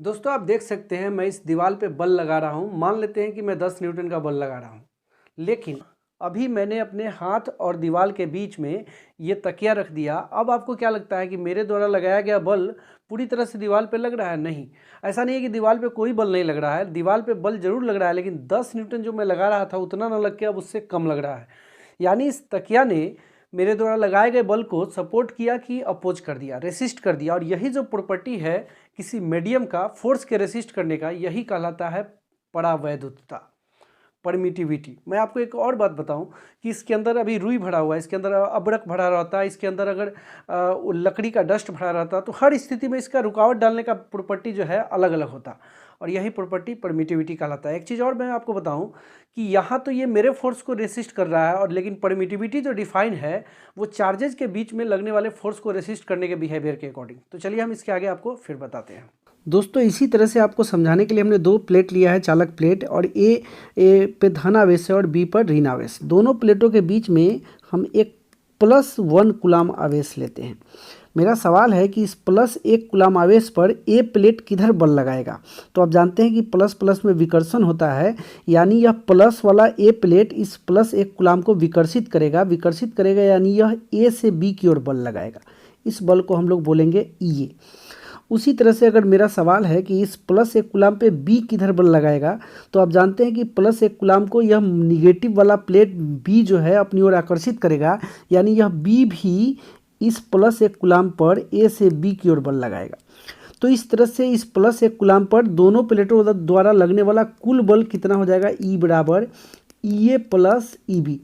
दोस्तों आप देख सकते हैं मैं इस दीवार पे बल लगा रहा हूँ। मान लेते हैं कि मैं 10 न्यूटन का बल लगा रहा हूँ, लेकिन अभी मैंने अपने हाथ और दीवार के बीच में ये तकिया रख दिया। अब आपको क्या लगता है कि मेरे द्वारा लगाया गया बल पूरी तरह से दीवार पे लग रहा है? नहीं, ऐसा नहीं है कि दीवार पे कोई बल नहीं लग रहा है। दीवार पे बल जरूर लग रहा है, लेकिन 10 न्यूटन जो मैं लगा रहा था उतना ना लग के अब उससे कम लग रहा है। यानी इस तकिया ने मेरे द्वारा लगाए गए बल को सपोर्ट किया कि अपोज कर दिया, रेसिस्ट कर दिया। और यही जो प्रॉपर्टी है किसी मीडियम का फोर्स के रेसिस्ट करने का, यही कहलाता है परावैद्युतता, परमिटिविटी। मैं आपको एक और बात बताऊं कि इसके अंदर अभी रुई भरा हुआ है, इसके अंदर अबरक भरा रहता है, इसके अंदर अगर लकड़ी का डस्ट भरा रहता, तो हर स्थिति में इसका रुकावट डालने का प्रॉपर्टी जो है अलग अलग होता, और यही प्रॉपर्टी परमिटिविटी कहलाता है। एक चीज़ और मैं आपको बताऊं कि यहाँ तो ये मेरे फोर्स को रेसिस्ट कर रहा है, और लेकिन परमिटिविटी जो डिफाइन है वो चार्जेज के बीच में लगने वाले फोर्स को रेसिस्ट करने के बिहेवियर के अकॉर्डिंग। तो चलिए हम इसके आगे आपको फिर बताते हैं। दोस्तों इसी तरह से आपको समझाने के लिए हमने दो प्लेट लिया है, चालक प्लेट, और ए पे धन आवेश है और बी पर ऋण आवेश। दोनों प्लेटों के बीच में हम एक +1 कूलाम आवेश लेते हैं। मेरा सवाल है कि इस +1 कूलाम आवेश पर ए प्लेट किधर बल लगाएगा। तो आप जानते हैं कि प्लस प्लस में विकर्षण होता है, यानी यह प्लस वाला ए प्लेट इस +1 कूलाम को विकर्षित करेगा, यानी यह ए से बी की ओर बल लगाएगा। इस बल को हम लोग बोलेंगे ई ए। उसी तरह से अगर मेरा सवाल है कि इस +1 कूलाम पे बी किधर बल लगाएगा, तो आप जानते हैं कि +1 कूलाम को यह निगेटिव वाला प्लेट बी जो है अपनी ओर आकर्षिक करेगा, यानी यह बी भी इस +1 कूलाम पर ए से बी की ओर बल लगाएगा। तो इस तरह से इस +1 कूलाम पर दोनों प्लेटों द्वारा लगने वाला कुल बल कितना हो जाएगा? ई बराबर ई ए प्लस ई बी।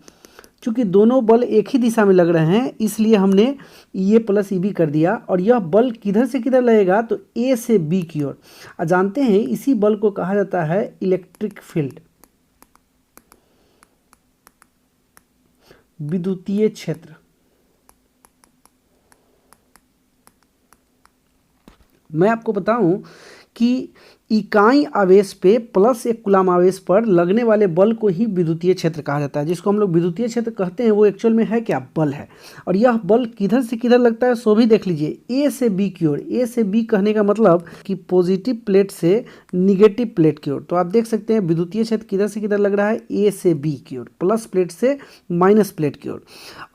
चूँकि दोनों बल एक ही दिशा में लग रहे हैं, इसलिए हमने ई ए प्लस ई बी कर दिया। और यह बल किधर से किधर लगेगा? तो ए से बी की ओर। जानते हैं इसी बल को कहा जाता है इलेक्ट्रिक फील्ड, विद्युतीय क्षेत्र। मैं आपको बताऊं कि इकाई आवेश पे +1 कूलाम आवेश पर लगने वाले बल को ही विद्युतीय क्षेत्र कहा जाता है। जिसको हम लोग विद्युतीय क्षेत्र कहते हैं वो एक्चुअल में है क्या? बल है। और यह बल किधर से किधर लगता है सो भी देख लीजिए, ए से बी की ओर। ए से बी कहने का मतलब कि पॉजिटिव प्लेट से निगेटिव प्लेट की ओर। तो आप देख सकते हैं विद्युतीय क्षेत्र किधर से किधर लग रहा है? ए से बी की ओर, प्लस प्लेट से माइनस प्लेट की ओर।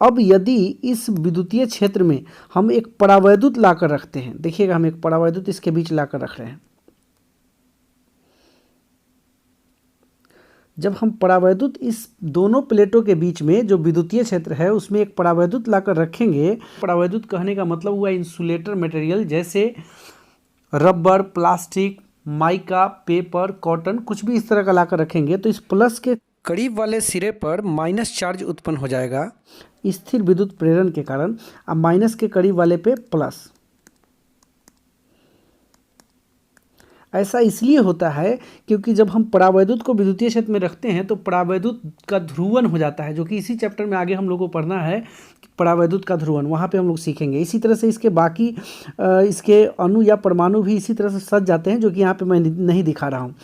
अब यदि इस विद्युतीय क्षेत्र में हम एक परावैद्युत लाकर रखते हैं, देखिएगा हम एक परावैद्युत इसके बीच लाकर रख रहे हैं। जब हम परावैद्युत इस दोनों प्लेटों के बीच में जो विद्युतीय क्षेत्र है उसमें एक परावैद्युत लाकर रखेंगे, परावैद्युत कहने का मतलब हुआ इंसुलेटर मटेरियल, जैसे rubber, plastic, mica, paper, cotton, कुछ भी इस तरह का लाकर रखेंगे, तो इस प्लस के करीब वाले सिरे पर माइनस चार्ज उत्पन्न हो जाएगा स्थिर विद्युत प्रेरण के कारण, और माइनस के करीब वाले पे प्लस। ऐसा इसलिए होता है क्योंकि जब हम परावैद्युत को विद्युतीय क्षेत्र में रखते हैं तो परावैद्युत का ध्रुवण हो जाता है, जो कि इसी चैप्टर में आगे हम लोग को पढ़ना है, परावैद्युत का ध्रुवण, वहाँ पे हम लोग सीखेंगे। इसी तरह से इसके बाकी इसके अणु या परमाणु भी इसी तरह से सज जाते हैं, जो कि यहाँ पे मैं नहीं दिखा रहा हूँ।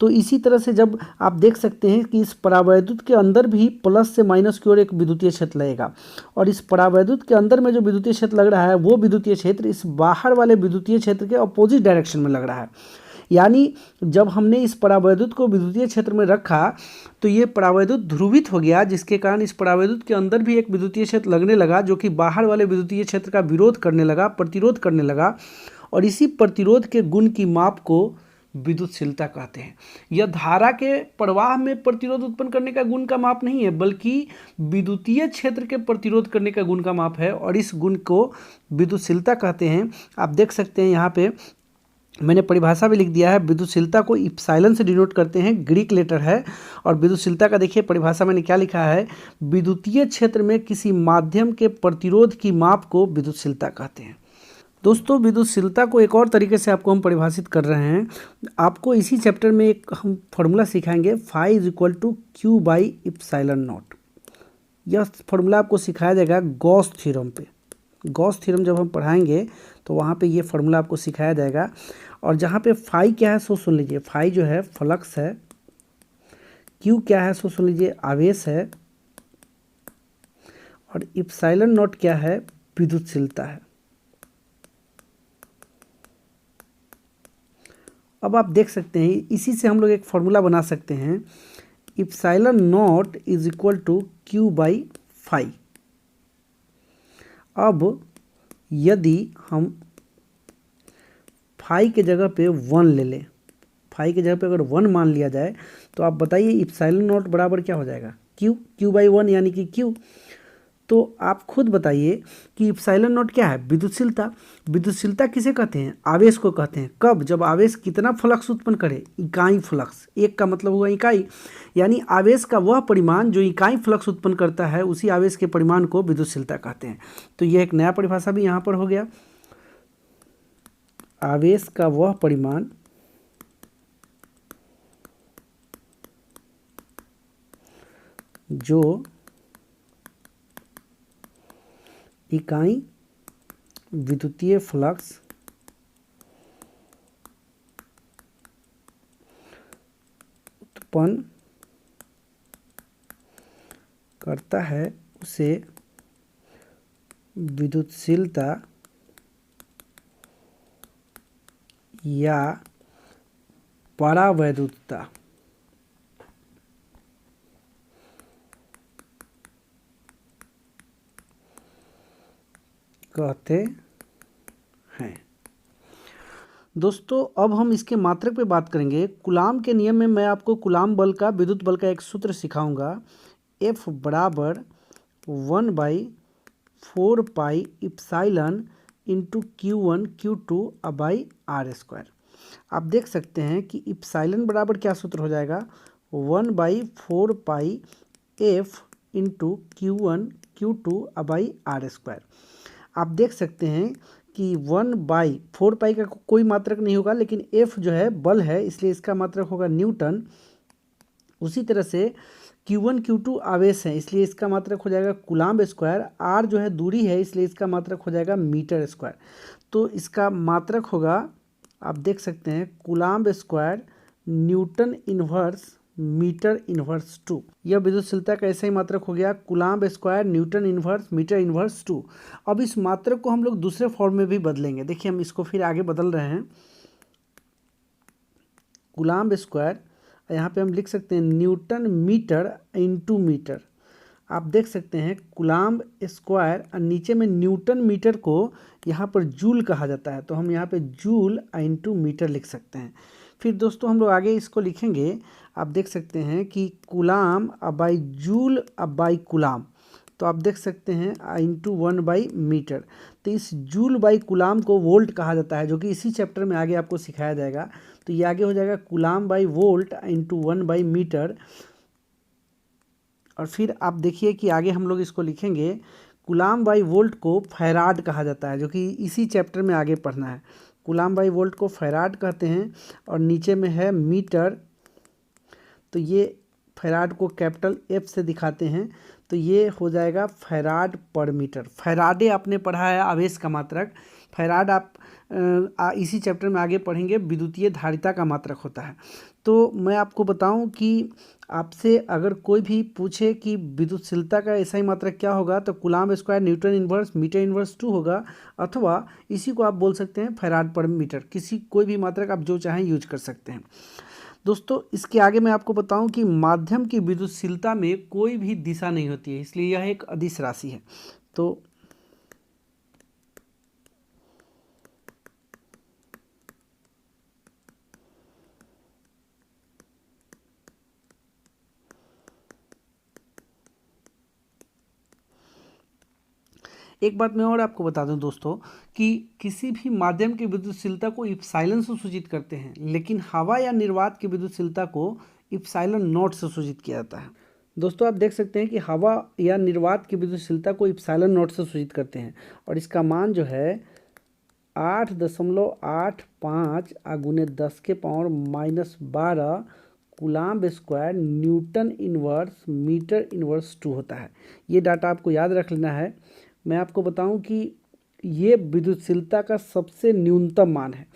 तो इसी तरह से जब आप देख सकते हैं कि इस परावैद्युत के अंदर भी प्लस से माइनस की ओर एक विद्युतीय क्षेत्र लगेगा, और इस परावैद्युत के अंदर में जो विद्युतीय क्षेत्र लग रहा है वो विद्युतीय क्षेत्र इस बाहर वाले विद्युतीय क्षेत्र के अपोजिट डायरेक्शन में लग रहा है। यानी जब हमने इस परावैद्युत को विद्युतीय क्षेत्र में रखा तो ये परावैद्युत ध्रुवित हो गया, जिसके कारण इस परावैद्युत के अंदर भी एक विद्युतीय क्षेत्र लगने लगा, जो कि बाहर वाले विद्युतीय क्षेत्र का विरोध करने लगा, प्रतिरोध करने लगा। और इसी प्रतिरोध के गुण की माप को विद्युतशीलता कहते हैं। यह धारा के प्रवाह में प्रतिरोध उत्पन्न करने का गुण का माप नहीं है, बल्कि विद्युतीय क्षेत्र के प्रतिरोध करने का गुण का माप है, और इस गुण को विद्युतशीलता कहते हैं। आप देख सकते हैं यहाँ पे मैंने परिभाषा भी लिख दिया है। विद्युतशीलता को इप्सिलॉन से डिनोट करते हैं, ग्रीक लेटर है। और विद्युतशीलता का देखिए परिभाषा मैंने क्या लिखा है, विद्युतीय क्षेत्र में किसी माध्यम के प्रतिरोध की माप को विद्युतशीलता कहते हैं। दोस्तों विद्युतशीलता को एक और तरीके से आपको हम परिभाषित कर रहे हैं। आपको इसी चैप्टर में एक हम फॉर्मूला सिखाएंगे, phi is equal to q by epsilon naught. यह फॉर्मूला आपको सिखाया जाएगा गॉस थ्योरम पे। गॉस थ्योरम जब हम पढ़ाएंगे तो वहाँ पे ये फॉर्मूला आपको सिखाया जाएगा। और जहाँ पे फाई क्या है सो सुन लीजिए, फाई जो है फ्लक्स है, क्यू क्या है सो सुन लीजिए आवेश है, और इप्सिलॉन नॉट क्या है? विद्युतशीलता है। अब आप देख सकते हैं इसी से हम लोग एक फॉर्मूला बना सकते हैं, epsilon naught is equal to q by phi. अब यदि हम फाई के जगह पे 1 ले लें, फाई के जगह पे अगर 1 मान लिया जाए तो आप बताइए इप्सिलॉन नॉट बराबर क्या हो जाएगा, क्यू बाई 1 यानी कि क्यू। तो आप खुद बताइए कि इप्सिलॉन नॉट क्या है, विद्युतशीलता। विद्युतशीलता किसे कहते हैं, आवेश को कहते हैं। कब, जब आवेश कितना फ्लक्स उत्पन्न करे, इकाई फ्लक्स। एक का मतलब हुआ इकाई, यानी आवेश का वह परिमाण जो इकाई फ्लक्स उत्पन्न करता है, उसी आवेश के परिमाण को विद्युतशीलता कहते हैं। तो यह एक नया परिभाषा भी यहाँ पर हो गया, आवेश का वह परिमाण जो इकाई विद्युतीय फ्लक्स उत्पन्न करता है उसे विद्युतशीलता या परावैद्युतता कहते हैं। दोस्तों अब हम इसके मात्रक पे बात करेंगे। कूलाम के नियम में मैं आपको कूलाम बल का, विद्युत बल का एक सूत्र सिखाऊंगा, F बराबर 1/4 पाई epsilon into Q1 Q2 by R²। आप देख सकते हैं कि इप्सिलॉन बराबर क्या सूत्र हो जाएगा, 1/4 पाई F into Q1 Q2 by R²। आप देख सकते हैं कि 1/4 पाई का कोई मात्रक नहीं होगा, लेकिन F जो है बल है, इसलिए इसका मात्रक होगा न्यूटन। उसी तरह से Q1 Q2 आवेश है, इसलिए इसका मात्रक हो जाएगा कूलाम्ब स्क्वायर। R जो है दूरी है, इसलिए इसका मात्रक हो जाएगा मीटर स्क्वायर। तो इसका मात्रक होगा, आप देख सकते हैं, coulomb square newton inverse metre inverse 2। यह विद्युतशीलता का ऐसा ही मात्रक हो गया, coulomb square newton inverse metre inverse 2। अब इस मात्रक को हम लोग दूसरे फॉर्म में भी बदलेंगे। देखिए हम इसको फिर आगे बदल रहे हैं, कूलाम्ब स्क्वायर, यहाँ पे हम लिख सकते हैं न्यूटन मीटर इंटू मीटर। आप देख सकते हैं कूलाम्ब स्क्वायर और नीचे में न्यूटन मीटर को यहाँ पर जूल कहा जाता है, तो हम यहाँ पे जूल इंटू मीटर लिख सकते हैं। फिर दोस्तों हम लोग आगे इसको लिखेंगे, आप देख सकते हैं कि coulomb by joule by coulomb, तो आप देख सकते हैं इंटू 1/मीटर। तो इस जूल बाई कूलाम को वोल्ट कहा जाता है, जो कि इसी चैप्टर में आगे आपको सिखाया जाएगा। तो ये आगे हो जाएगा कूलाम बाई वोल्ट इंटू 1/मीटर। और फिर आप देखिए कि आगे हम लोग इसको लिखेंगे, कूलाम बाई वोल्ट को फैराड कहा जाता है, जो कि इसी चैप्टर में आगे पढ़ना है। कूलाम बाई वोल्ट को फैराड कहते हैं, और नीचे में है मीटर, तो ये फैराड को कैपिटल F से दिखाते हैं, तो ये हो जाएगा फैराड पर मीटर। फैराडे आपने पढ़ा है आवेश का मात्रक, फैराड आप इसी चैप्टर में आगे पढ़ेंगे, विद्युतीय धारिता का मात्रक होता है। तो मैं आपको बताऊं कि आपसे अगर कोई भी पूछे कि विद्युतशीलता का ऐसा ही मात्रक क्या होगा, तो coulomb square newton inverse metre inverse 2 होगा, अथवा इसी को आप बोल सकते हैं फैराड पर मीटर। किसी कोई भी मात्रक आप जो चाहें यूज कर सकते हैं। दोस्तों इसके आगे मैं आपको बताऊं कि माध्यम की विद्युतशीलता में कोई भी दिशा नहीं होती है, इसलिए यह एक अदिश राशि है। तो एक बात मैं और आपको बता दूं दोस्तों कि किसी भी माध्यम की विद्युतशीलता को इप्सिलॉन से सूचित करते हैं, लेकिन हवा या निर्वात की विद्युतशीलता को इप्सिलॉन नॉट से सूचित किया जाता है। दोस्तों आप देख सकते हैं कि हवा या निर्वात की विद्युतशीलता को इप्सिलॉन नॉट से सूचित करते हैं, और इसका मान जो है 8.85 गुने 10⁻⁻12 coulomb square newton inverse metre inverse 2 होता है। ये डाटा आपको याद रख लेना है। मैं आपको बताऊं कि ये विद्युतशीलता का सबसे न्यूनतम मान है।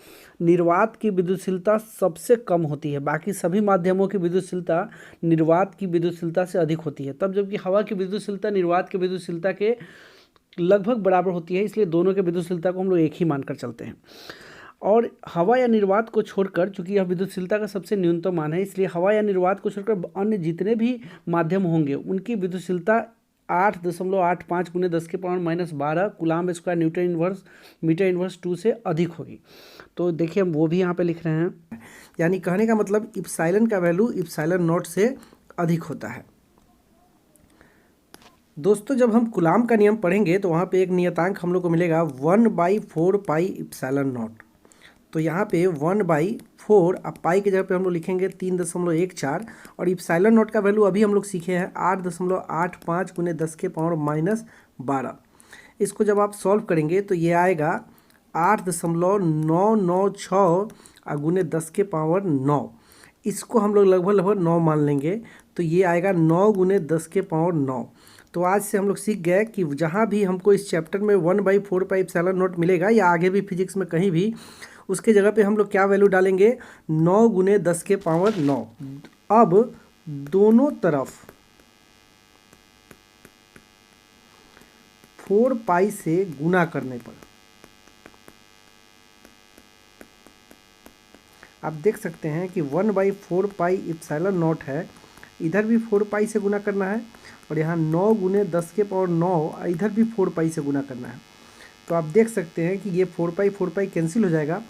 निर्वात की विद्युतशीलता सबसे कम होती है, बाकी सभी माध्यमों की विद्युतशीलता निर्वात की विद्युतशीलता से अधिक होती है, तब जबकि हवा की विद्युतशीलता निर्वात की विद्युतशीलता के लगभग बराबर होती है, इसलिए दोनों के विद्युतशीलता को हम लोग एक ही मानकर चलते हैं। और हवा या निर्वात को छोड़कर, चूंकि यह विद्युतशीलता का सबसे न्यूनतम मान है, इसलिए हवा या निर्वात को छोड़कर अन्य जितने भी माध्यम होंगे उनकी विद्युतशीलता 8.85 × 10⁻⁻12 coulomb square newton inverse metre inverse 2 से अधिक होगी। तो देखिए हम वो भी यहाँ पे लिख रहे हैं, यानी कहने का मतलब इप्सिलॉन का वैल्यू इप्सिलॉन नॉट से अधिक होता है। दोस्तों जब हम कूलाम का नियम पढ़ेंगे तो वहाँ पे एक नियतांक हम लोग को मिलेगा 1/4 पाई इप्सिलॉन नॉट। तो यहाँ पे 1/4, अब पाई की जगह पे हम लोग लिखेंगे 3.14, और इप्सिलॉन नॉट का वैल्यू अभी हम लोग सीखे हैं 8.85 × 10⁻12। इसको जब आप सॉल्व करेंगे तो ये आएगा 8.996 × 10⁻9। इसको हम लोग लगभग 9 मान लेंगे, तो ये आएगा 9 × 10⁻9। तो आज से हम लोग सीख गए कि जहाँ भी हमको इस चैप्टर में 1/4 पाई इप्सिलॉन नॉट मिलेगा या आगे भी फिजिक्स में कहीं भी, उसके जगह पे हम लोग क्या वैल्यू डालेंगे, 9 × 10⁻9। अब दोनों तरफ 4 पाई से गुना करने पर आप देख सकते हैं कि 1/4 पाई इप्सिलॉन नॉट है, इधर भी 4 पाई से गुना करना है, और यहाँ 9 × 10⁻9 इधर भी 4 पाई से गुना करना है। तो आप देख सकते हैं कि ये 4 पाई कैंसिल हो जाएगा,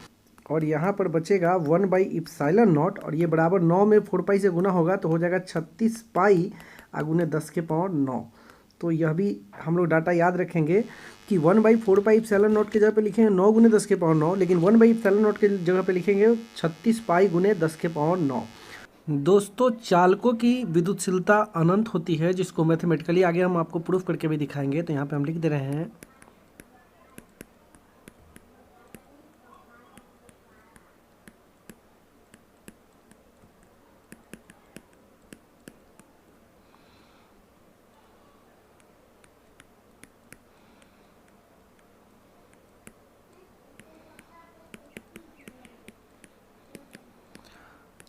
और यहाँ पर बचेगा 1/इप्सिलॉन नॉट, और ये बराबर 9 में 4 पाई से गुना होगा तो हो जाएगा 36 पाई × 10⁻9। तो यह भी हम लोग डाटा याद रखेंगे कि 1/4 पाई इप्सिलॉन नॉट की जगह पे लिखेंगे 9 × 10⁻9, लेकिन 1/इप्सिलॉन नॉट की जगह पे लिखेंगे 36 पाई × 10⁻9। दोस्तों चालकों की विद्युतशीलता अनंत होती है, जिसको मैथमेटिकली आगे हम आपको प्रूफ करके भी दिखाएंगे। तो यहाँ पे हम लिख दे रहे हैं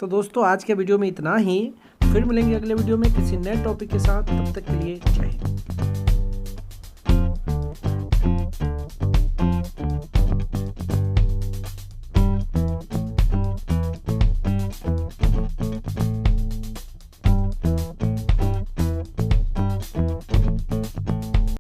तो दोस्तों आज के वीडियो में इतना ही। फिर मिलेंगे अगले वीडियो में किसी नए टॉपिक के साथ। तब तक के लिए जय हिंद।